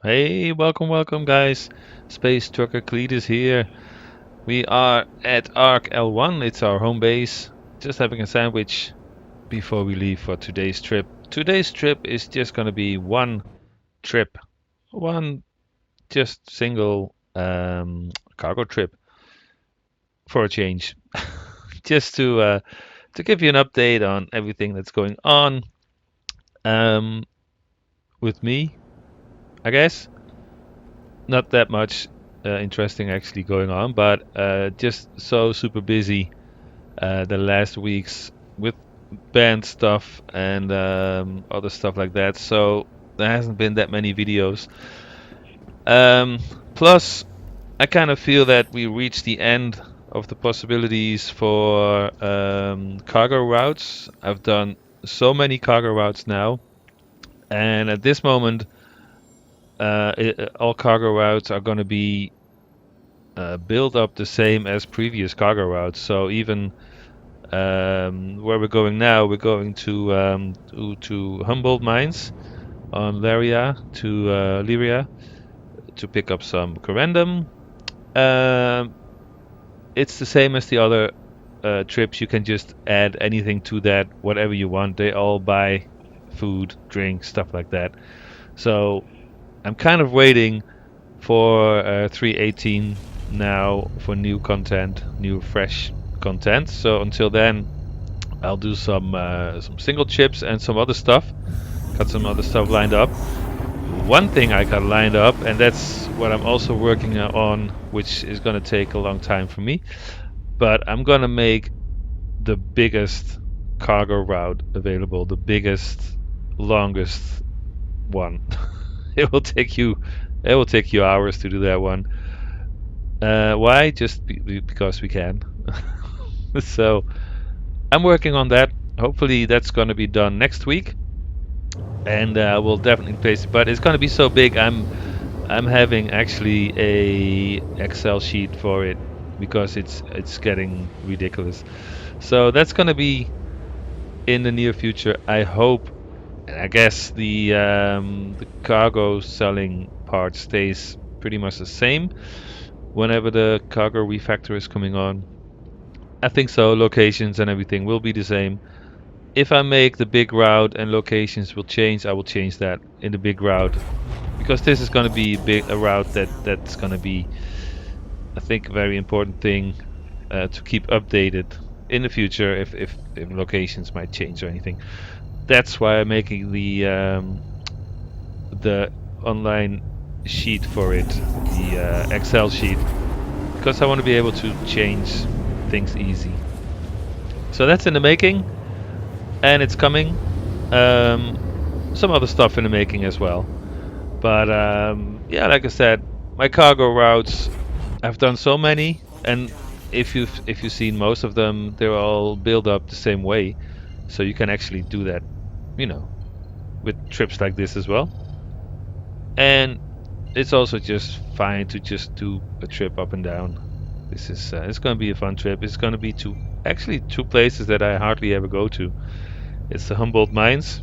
Hey, welcome guys. Space Trucker Cleet is here. We are at Arc L1, it's our home base. Just having a sandwich before we leave for today's trip. Today's trip is just gonna be one trip. One just single cargo trip for a change. Just to give you an update on everything that's going on um with me, I guess. Not that much interesting actually going on, but just so super busy the last weeks with band stuff and other stuff like that. So there hasn't been that many videos. Um, Plus, I kind of feel that we reached the end of the possibilities for cargo routes. I've done so many cargo routes now, and at this moment, all cargo routes are going to be build up the same as previous cargo routes. So even where we're going now, we're going to Humboldt mines on Lyria to pick up some corundum. Um, it's the same as the other trips. You can just add anything to that, whatever you want. They all buy food, drink, stuff like that. So I'm kind of waiting for 318 now for new content, new fresh content. So until then, I'll do some single chips and some other stuff. Got some other stuff lined up. One thing I got lined up, and that's what I'm also working on, which is gonna take a long time for me. But I'm gonna make the biggest cargo route available, the biggest, longest one. It will take you, it will take you hours to do that one. Why? Just because we can. So I'm working on that. Hopefully that's going to be done next week, and we'll definitely place it. But it's going to be so big. I'm having actually a Excel sheet for it because it's getting ridiculous. So that's going to be in the near future. I hope, and I guess the cargo selling part stays pretty much the same whenever the cargo refactor is coming on. I think so. Locations and everything will be the same. If I make the big route and locations will change, I will change that in the big route because this is going to be a route that's going to be, I think, a very important thing to keep updated in the future if locations might change or anything. That's why I'm making the online sheet for it, the Excel sheet, because I want to be able to change things easy. So that's in the making, and it's coming. Some other stuff in the making as well. But yeah, like I said, my cargo routes, I've done so many, and if you've seen most of them, they're all built up the same way, so you can actually do that, you know, with trips like this as well. And it's also just fine to just do a trip up and down. This is it's going to be a fun trip. It's going to be two places that I hardly ever go to. It's the Humboldt mines,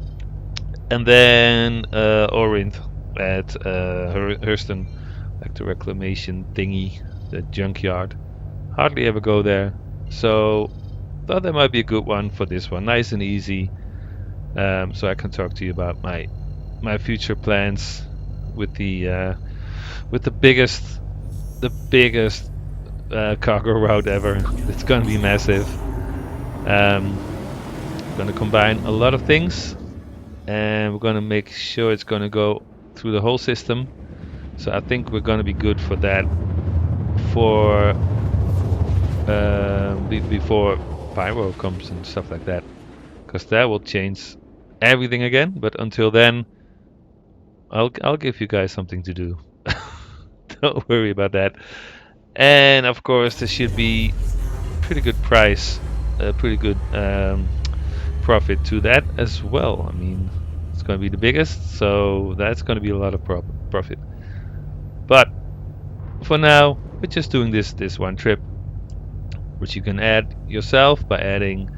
and then Orinth at Hurston, like the reclamation thingy, the junkyard. Hardly ever go there, so thought that might be a good one for this one. Nice and easy, so I can talk to you about my future plans with the biggest cargo route ever. It's gonna be massive. Um, Gonna combine a lot of things, and we're gonna make sure it's gonna go through the whole system. So I think we're gonna be good for that for before pyro comes and stuff like that, because that will change everything again. But until then, I'll give you guys something to do. Don't worry about that. And of course, there should be pretty good price, pretty good profit to that as well. I mean, it's going to be the biggest, so that's going to be a lot of profit. But for now, we're just doing this one trip, which you can add yourself by adding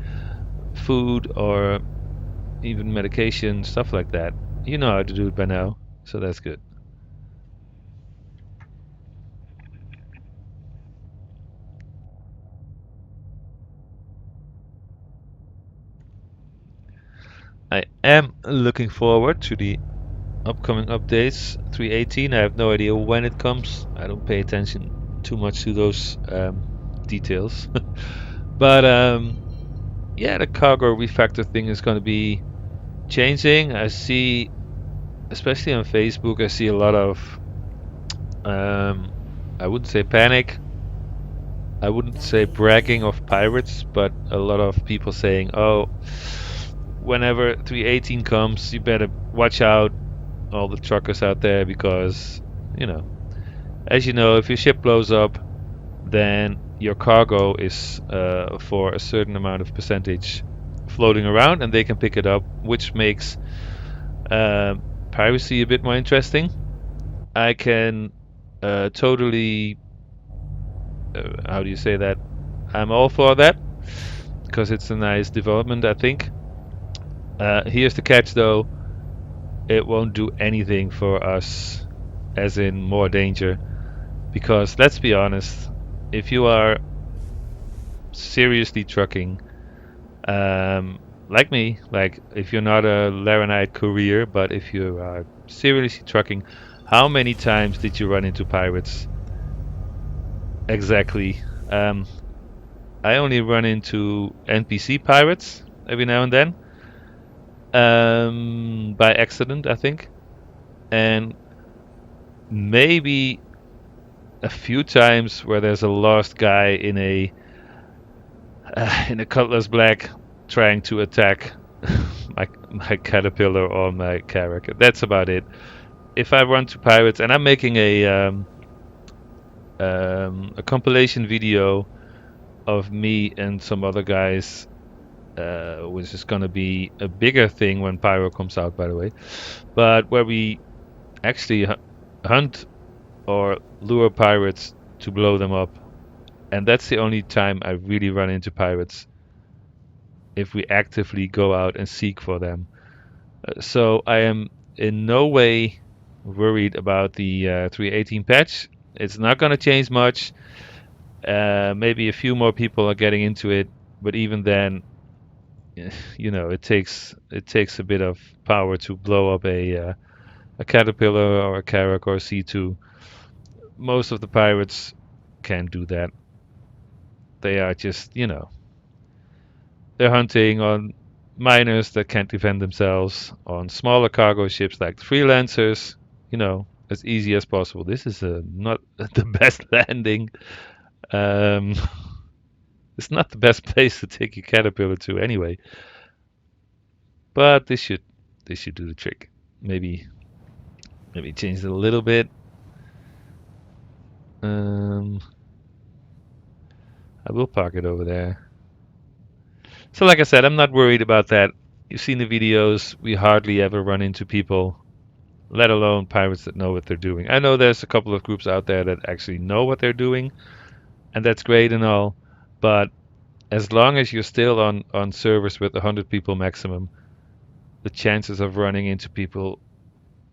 food or even medication, stuff like that. You know how to do it by now, so that's good. I am looking forward to the upcoming updates. 318, I have no idea when it comes. I don't pay attention too much to those details. But yeah, the cargo refactor thing is going to be changing. I see, especially on Facebook, I see a lot of, I wouldn't say panic, I wouldn't say bragging of pirates, but a lot of people saying, oh, whenever 318 comes, you better watch out, all the truckers out there, because, you know, as you know, if your ship blows up, then your cargo is for a certain amount of percentage floating around, and they can pick it up, which makes piracy a bit more interesting. I can totally, how do you say that? I'm all for that because it's a nice development, I think. Here's the catch, though: it won't do anything for us, as in more danger. Because let's be honest, if you are seriously trucking, like me, like if you're not a Laranite courier, but if you are seriously trucking, how many times did you run into pirates? Exactly. I only run into NPC pirates every now and then, by accident, I think, and maybe a few times where there's a lost guy in a Cutlass Black trying to attack my caterpillar or my character. That's about it. If I run to pirates, and I'm making a compilation video of me and some other guys, which is gonna be a bigger thing when Pyro comes out, by the way. But where we actually hunt or lure pirates to blow them up, and that's the only time I really run into pirates. If we actively go out and seek for them. So I am in no way worried about the 318 patch. It's not going to change much. Maybe a few more people are getting into it, but even then, you know, it takes a bit of power to blow up a caterpillar or a carrack or a C2. Most of the pirates can't do that. They are just, you know, they're hunting on miners that can't defend themselves, on smaller cargo ships like freelancers, you know, as easy as possible. This is not the best landing. Um, it's not the best place to take your caterpillar to anyway. But this should do the trick. Maybe change it a little bit. Um, I will park it over there. So like I said, I'm not worried about that. You've seen the videos. We hardly ever run into people, let alone pirates that know what they're doing. I know there's a couple of groups out there that actually know what they're doing, and that's great and all, but as long as you're still on servers with 100 people maximum, the chances of running into people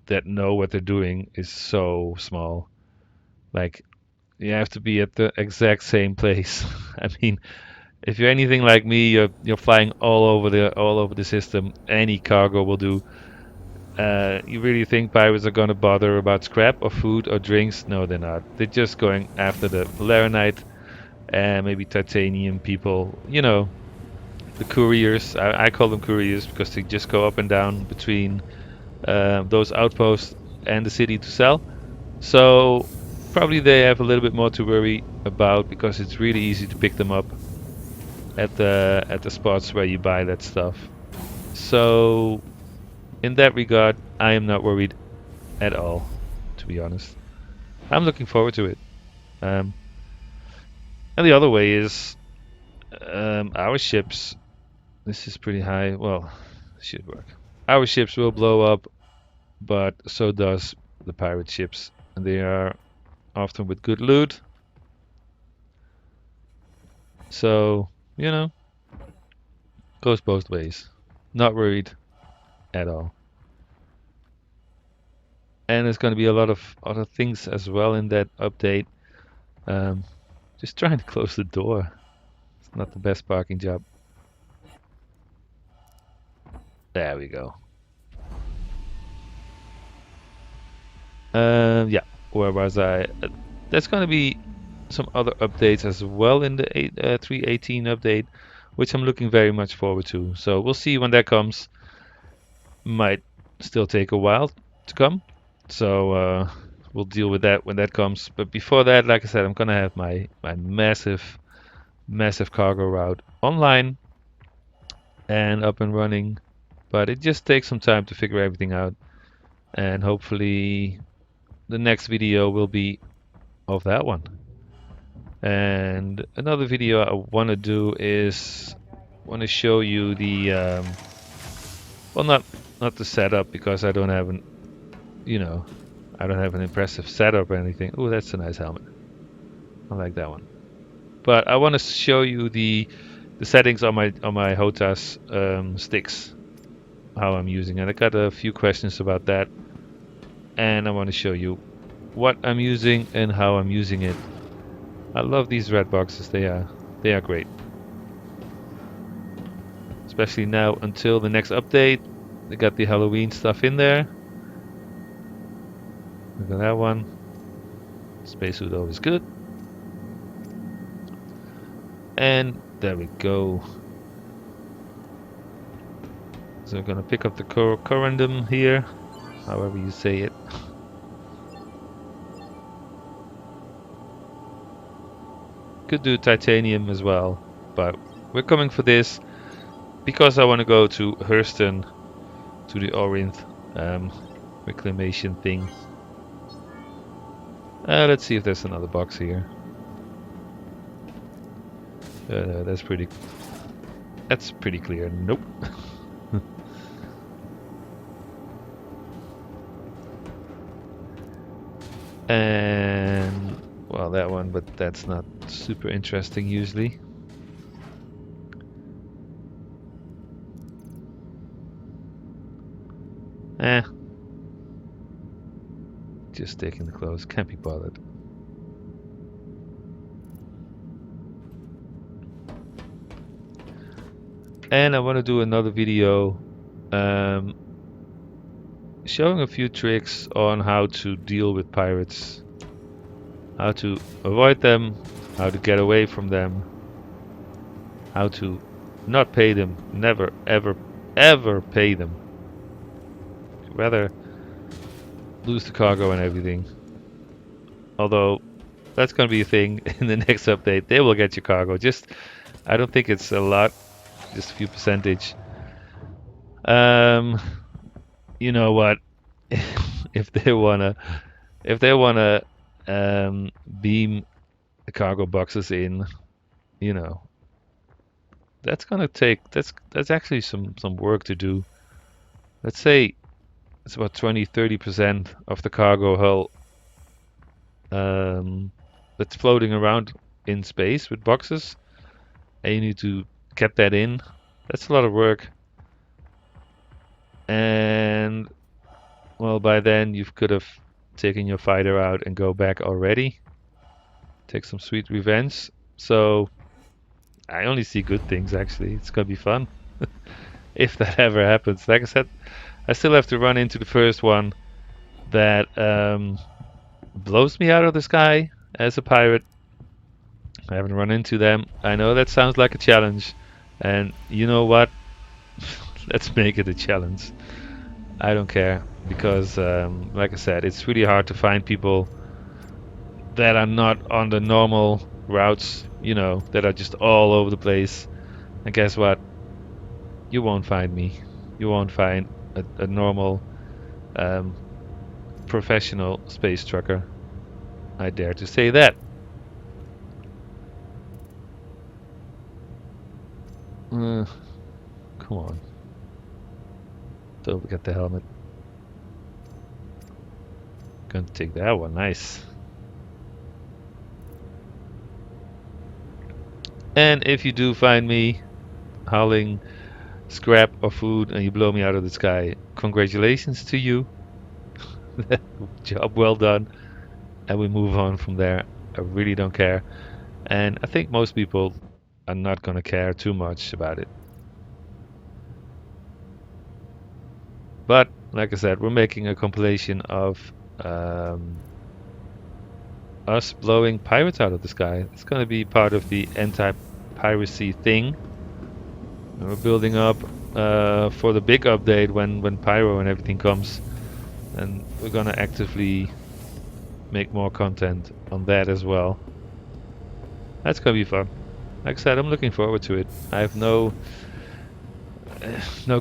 that know what they're doing is so small. Like, you have to be at the exact same place. I mean, if you're anything like me, you're flying all over the system. Any cargo will do. You really think pirates are gonna bother about scrap or food or drinks? No, they're not. They're just going after the Laranite and maybe titanium people. You know, the couriers. I call them couriers because they just go up and down between those outposts and the city to sell. So probably they have a little bit more to worry about because it's really easy to pick them up at the spots where you buy that stuff. So in that regard, I am not worried at all, to be honest. I'm looking forward to it. Um, and the other way is our ships. This is pretty high. Well, should work. Our ships will blow up, but so does the pirate ships. And they are often with good loot. So, you know, goes both ways. Not worried at all. And there's going to be a lot of other things as well in that update. Um, just trying to close the door. It's not the best parking job. There we go. Yeah, where was I? There's gonna be some other updates as well in the 3.18 update, which I'm looking very much forward to. So we'll see when that comes. Might still take a while to come, so we'll deal with that when that comes. But before that, like I said, I'm gonna have my massive cargo route online and up and running. But it just takes some time to figure everything out, and hopefully the next video will be of that one. And another video I want to do is want to show you the well, not the setup, because I don't have an I don't have an impressive setup or anything. Oh, that's a nice helmet. I like that one. But I want to show you the settings on my HOTAS sticks, how I'm using it. I got a few questions about that, and I want to show you what I'm using and how I'm using it. I love these red boxes. They are great. Especially now until the next update. They got the Halloween stuff in there. Look at that one. Spacesuit always good. And there we go. So we're gonna pick up the corundum here, however you say it. Could do titanium as well, but we're coming for this because I want to go to Hurston, to the Orinth reclamation thing. Let's see if there's another box here. That's pretty clear. Nope. And well, that one, but that's not super interesting usually. Just taking the clothes, can't be bothered. And I want to do another video showing a few tricks on how to deal with pirates, how to avoid them, how to get away from them, how to not pay them, never ever pay them, rather lose the cargo and everything. Although that's going to be a thing in the next update. They will get your cargo. Just, I don't think it's a lot, just a few percentage. You know what? if they wanna beam the cargo boxes in, that's gonna take that's actually some work to do. Let's say it's about 20-30% of the cargo hull that's floating around in space with boxes, and you need to get that in. That's a lot of work. And well, by then you could have taken your fighter out and go back already. Take some sweet revenge. So I only see good things, actually. It's gonna be fun. If that ever happens. Like I said, I still have to run into the first one that blows me out of the sky as a pirate. I haven't run into them. I know that sounds like a challenge, and you know what? Let's make it a challenge. I don't care, because like I said, it's really hard to find people that are not on the normal routes, that are just all over the place. And guess what? You won't find me. You won't find a normal professional space trucker. I dare to say that. Come on. Don't forget the helmet. Gonna take that one. Nice. And if you do find me hauling scrap or food and you blow me out of the sky, congratulations to you. Job well done. And we move on from there. I really don't care. And I think most people are not gonna care too much about it. But like I said, we're making a compilation of us blowing pirates out of the sky. It's going to be part of the anti-piracy thing. And we're building up for the big update when pyro and everything comes, and we're going to actively make more content on that as well. That's going to be fun. Like I said, I'm looking forward to it. I have no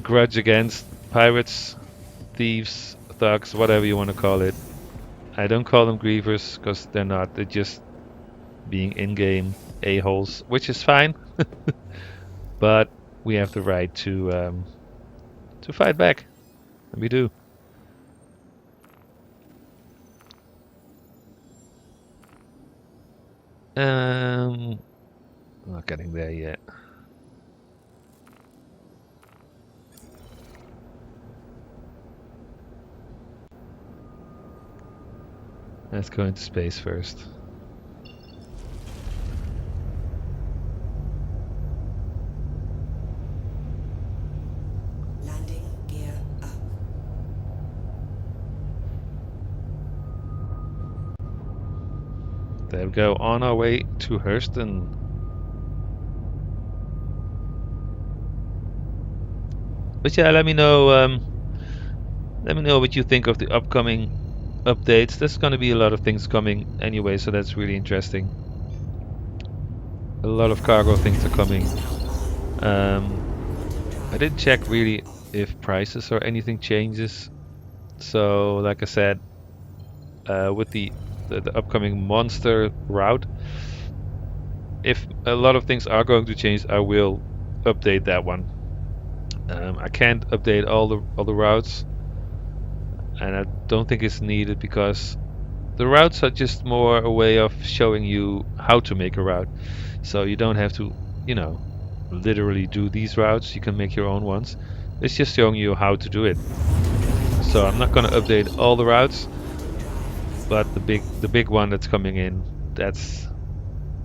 grudge against pirates, thieves, thugs, whatever you want to call it. I don't call them grievers because they're not. They're just being in-game a-holes, which is fine. But we have the right to fight back, and we do. Not getting there yet. Let's go into space first. Landing gear up. There we go, on our way to Hurston. But yeah, let me know what you think of the upcoming updates. There's going to be a lot of things coming anyway, so that's really interesting. A lot of cargo things are coming. I didn't check really if prices or anything changes. So, like I said, with the upcoming monster route, if a lot of things are going to change, I will update that one. I can't update all the routes, and I don't think it's needed because the routes are just more a way of showing you how to make a route. So you don't have to, literally do these routes. You can make your own ones. It's just showing you how to do it. So I'm not going to update all the routes, but the big one that's coming in,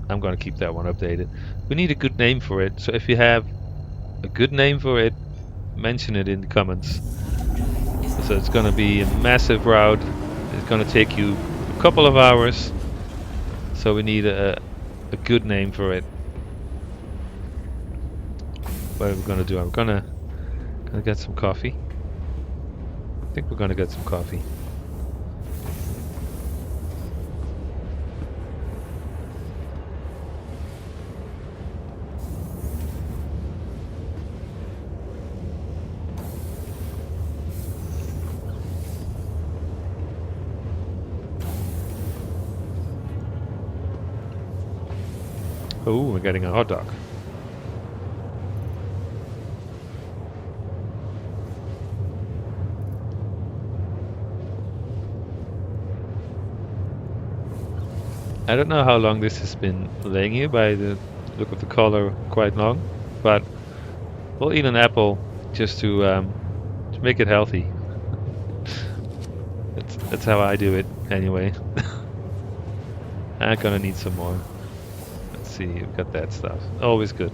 I'm going to keep that one updated. We need a good name for it. So if you have a good name for it, mention it in the comments. So it's going to be a massive route. It's going to take you a couple of hours. So we need a good name for it. What are we going to do? I'm gonna get some coffee. I think we're going to get some coffee. Oh, we're getting a hot dog. I don't know how long this has been laying here. By the look of the color, quite long. But we'll eat an apple just to make it healthy. That's how I do it anyway. I'm gonna need some more. Let's see, we've got that stuff. Always good.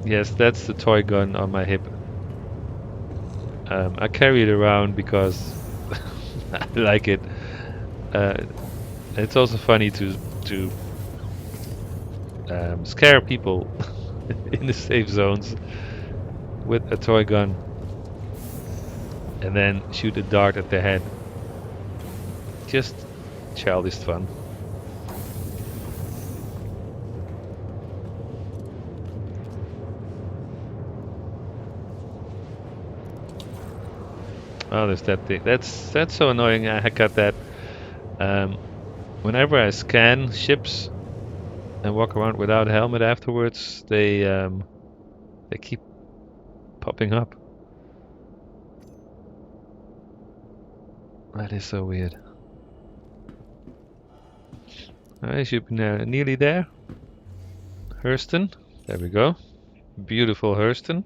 Yes, that's the toy gun on my hip. I carry it around because I like it. It's also funny to scare people in the safe zones with a toy gun and then shoot a dart at their head. Just childish fun. Oh, there's that thing. That's so annoying. I got that. Whenever I scan ships and walk around without a helmet afterwards, they keep popping up. That is so weird. I should be nearly there. Hurston. There we go. Beautiful Hurston.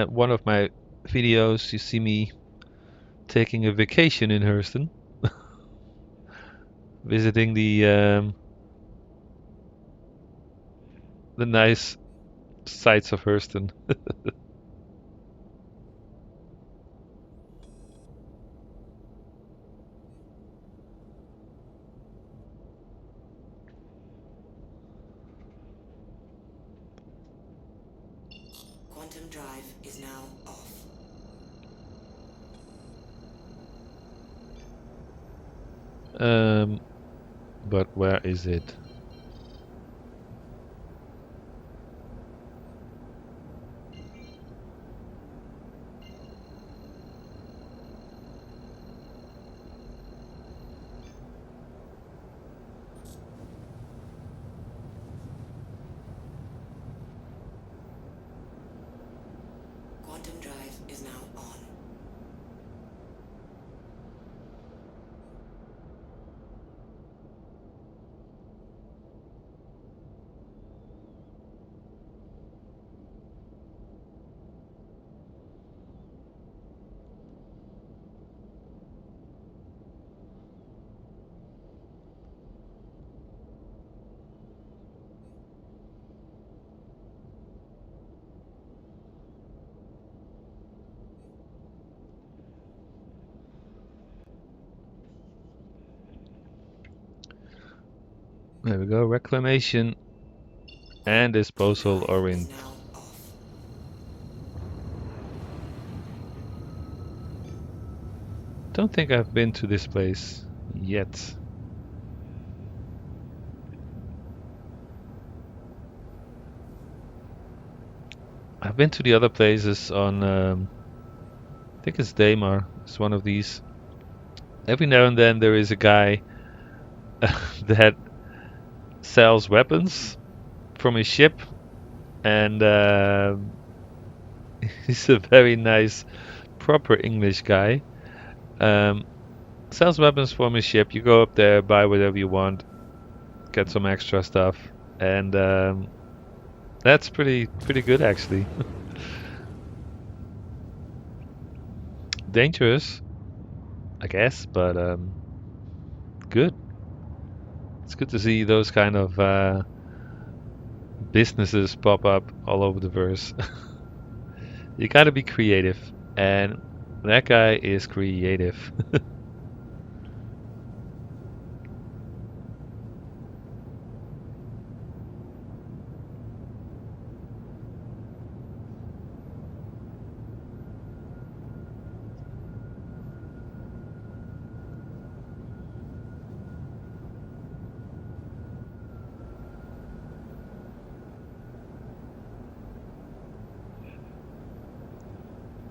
One of my videos, you see me taking a vacation in Hurston. visiting the nice sights of Hurston. Quantum drive is now off. But where is it? Quantum drive is now on. There we go. Reclamation and disposal Drive are is in. now off. Don't think I've been to this place yet. I've been to the other places on. I think it's Daymar. It's one of these. Every now and then there is a guy that sells weapons from his ship, and he's a very nice, proper English guy. Um, sells weapons from his ship. You go up there, buy whatever you want, get some extra stuff, and that's pretty good actually. Dangerous, I guess, but good. It's good to see those kind of businesses pop up all over the verse. You gotta be creative, and that guy is creative.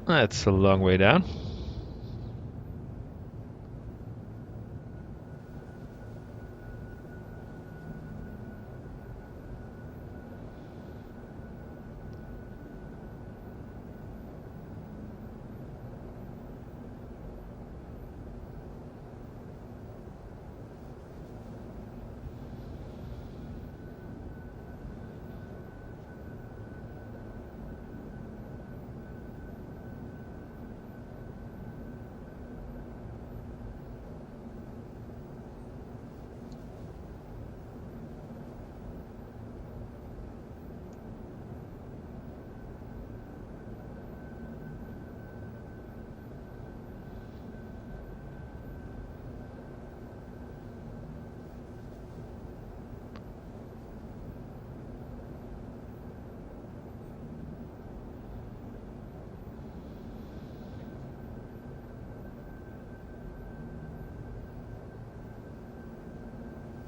That's a long way down.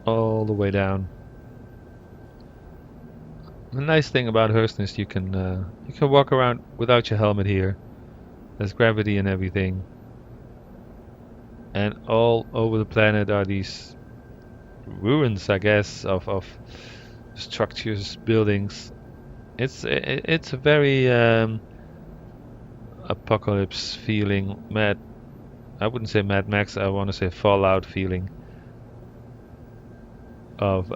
All the way down. The nice thing about Hurston is you can walk around without your helmet here. There's gravity and everything. And all over the planet are these ruins, I guess, of structures, buildings. It's a very apocalypse feeling. Mad. I wouldn't say Mad Max. I want to say Fallout feeling of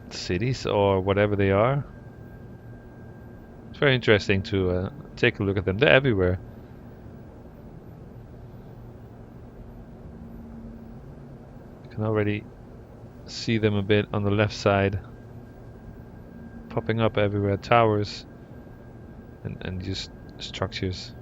cities or whatever they are. It's very interesting to take a look at them. They're everywhere. Can already see them a bit on the left side, popping up everywhere. Towers and just structures.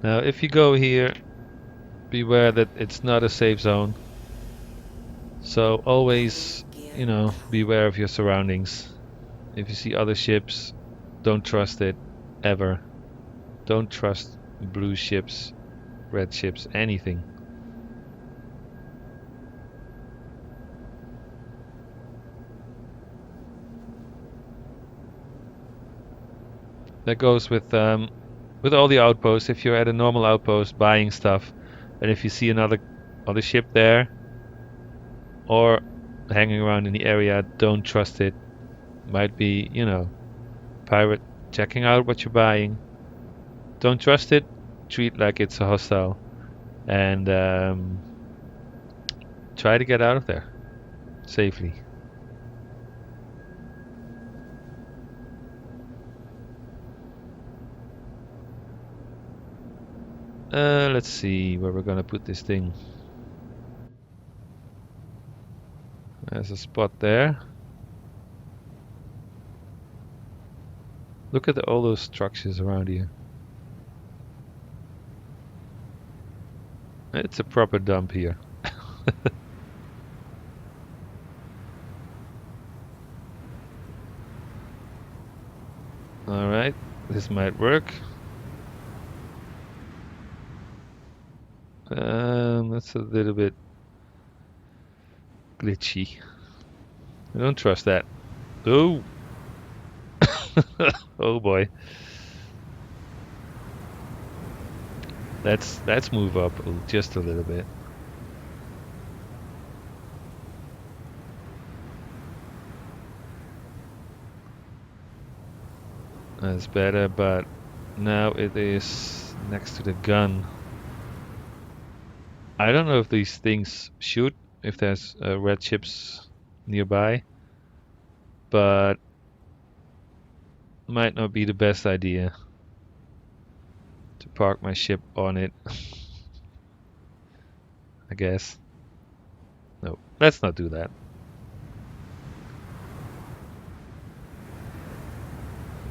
Now, if you go here, beware that it's not a safe zone. So always, you know, beware of your surroundings. If you see other ships, don't trust it, ever. Don't trust blue ships, red ships, anything. That goes with all the outposts. If you're at a normal outpost buying stuff, and if you see another ship there or hanging around in the area, don't trust it. Might be, you know, pirate checking out what you're buying. Don't trust it. Treat like it's a hostile, and try to get out of there safely. Let's see where we're gonna put this thing. There's a spot there. Look at all those structures around here. It's a proper dump here. Alright, this might work. That's a little bit glitchy. I don't trust that. Oh! Oh boy. Let's move up just a little bit. That's better, but now it is next to the gun. I don't know if these things shoot, if there's red ships nearby, but might not be the best idea to park my ship on it. I guess. No, let's not do that.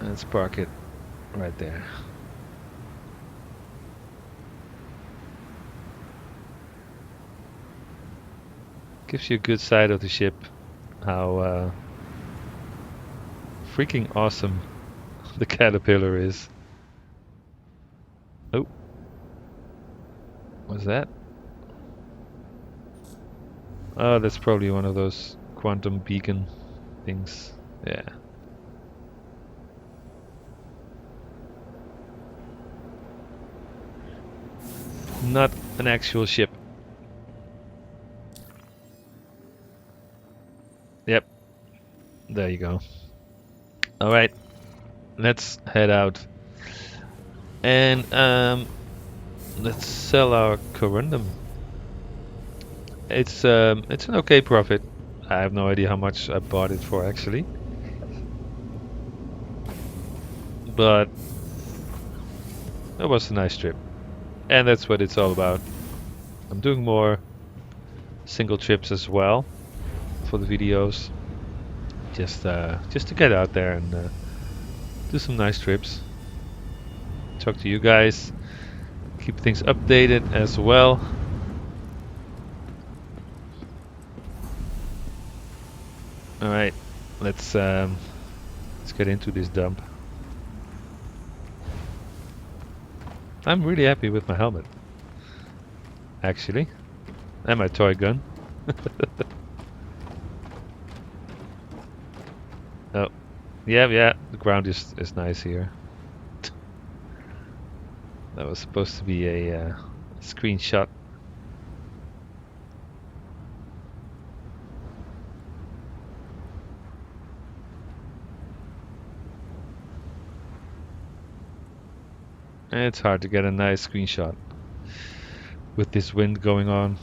Let's park it right there. Gives you a good sight of the ship. How freaking awesome the caterpillar is. Oh. What's that? Oh, that's probably one of those quantum beacon things. Yeah. Not an actual ship. Yep. There you go. Alright. Let's head out. And let's sell our corundum. It's an okay profit. I have no idea how much I bought it for actually. But it was a nice trip. And that's what it's all about. I'm doing more single trips as well for the videos. Just to get out there and do some nice trips. Talk to you guys. Keep things updated as well. All right, let's get into this dump. I'm really happy with my helmet, actually, and my toy gun. Oh, yeah, the ground is nice here. That was supposed to be a screenshot. It's hard to get a nice screenshot with this wind going on.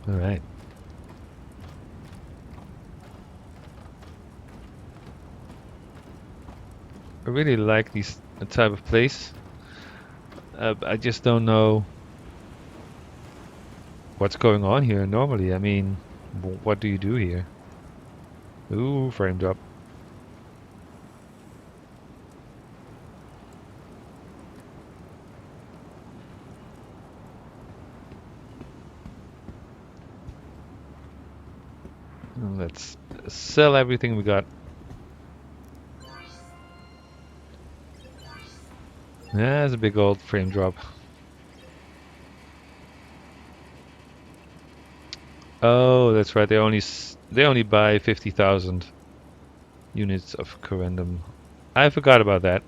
Alright, I really like these type of place. I just don't know what's going on here normally. I mean, what do you do here? Ooh, frame drop. Let's sell everything we got. Yeah, it's a big old frame drop. Oh, that's right. They only buy 50,000 units of corundum. I forgot about that.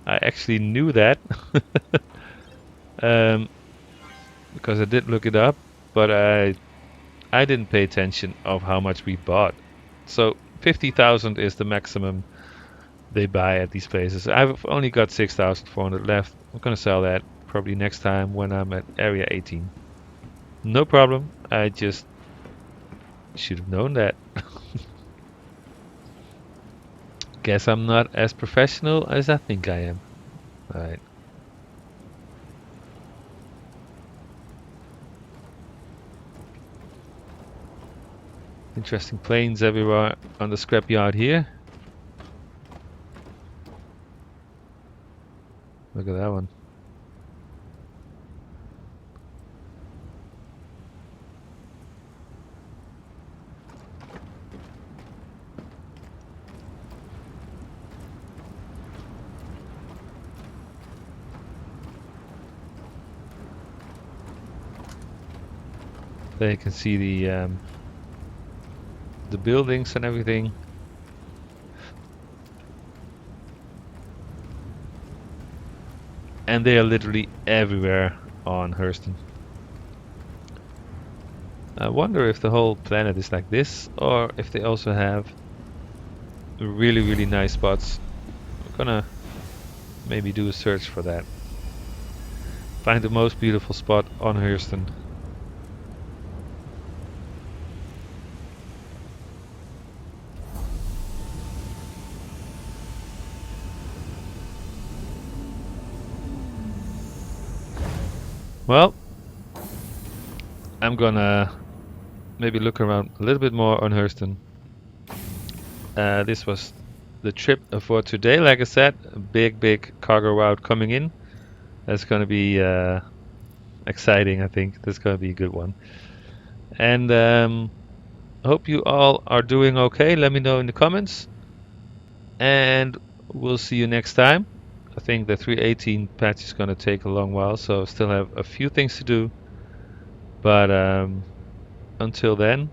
I actually knew that because I did look it up, but I didn't pay attention of how much we bought. So 50,000 is the maximum they buy at these places. I've only got 6,400 left. I'm gonna sell that probably next time when I'm at area 18. No problem. I just should have known that. Guess I'm not as professional as I think I am. Alright. Interesting planes everywhere on the scrapyard here. Look at that one. There you can see the buildings and everything. And they are literally everywhere on Hurston. I wonder if the whole planet is like this, or if they also have really, really nice spots. I'm gonna maybe do a search for that. Find the most beautiful spot on Hurston. Well, I'm gonna maybe look around a little bit more on Hurston. This was the trip for today. Like I said, a big cargo route coming in. That's gonna be exciting. I think that's gonna be a good one. And hope you all are doing okay. Let me know in the comments. And we'll see you next time. I think the 3.18 patch is gonna take a long while, so still have a few things to do. But until then,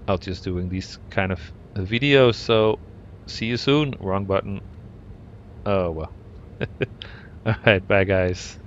I'll just doing these kind of videos. So see you soon. Wrong button. Oh well. Alright, bye guys.